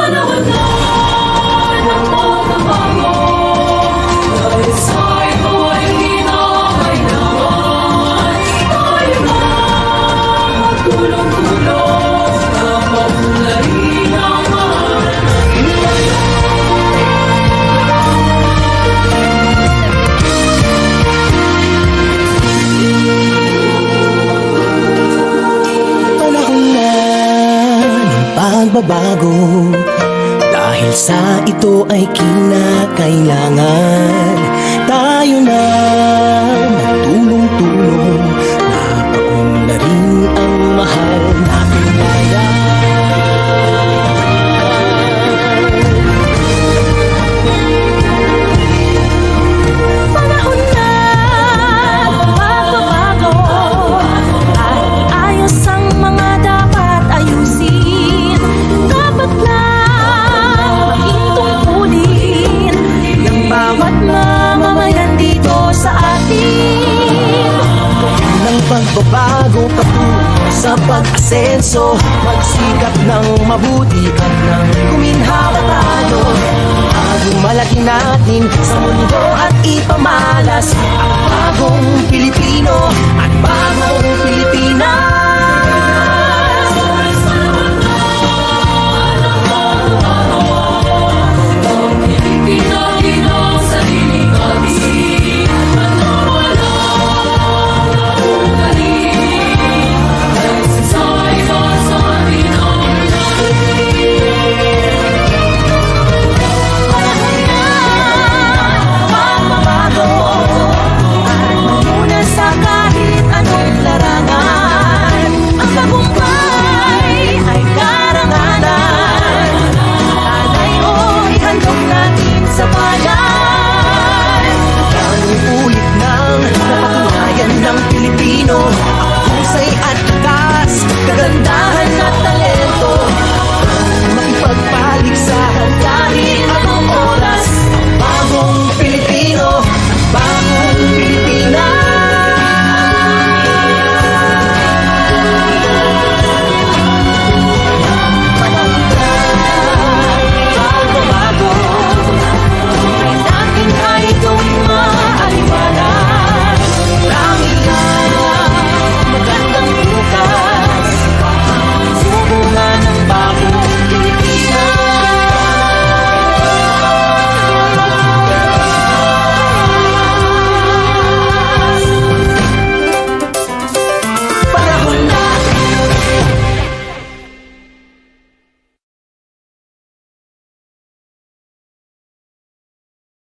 Panahon na ng pagbabago, dahil sa ito ay kinakailangan tayo na magtulong-tulong na maunlarin ang mahal natin ngayon. Panahon na ng pagbabago, dahil sa ito ay kinakailangan tayo na magtulong-tulong na paunlarin ang mahal nating bayan. Panahon na ng pagbabago, ay ayos ang mga dapat ayusin. Dapat lang maging tungkulin ng bawat mamamayan dito sa atin. Ng pagbabago patungo sa pag-asenso, magsikap ng mabuti at nang kuminhawa tayo. Bagong malaki natin sa mundo at ipamalas ang bagong Pilipino at bagong Pilipinas.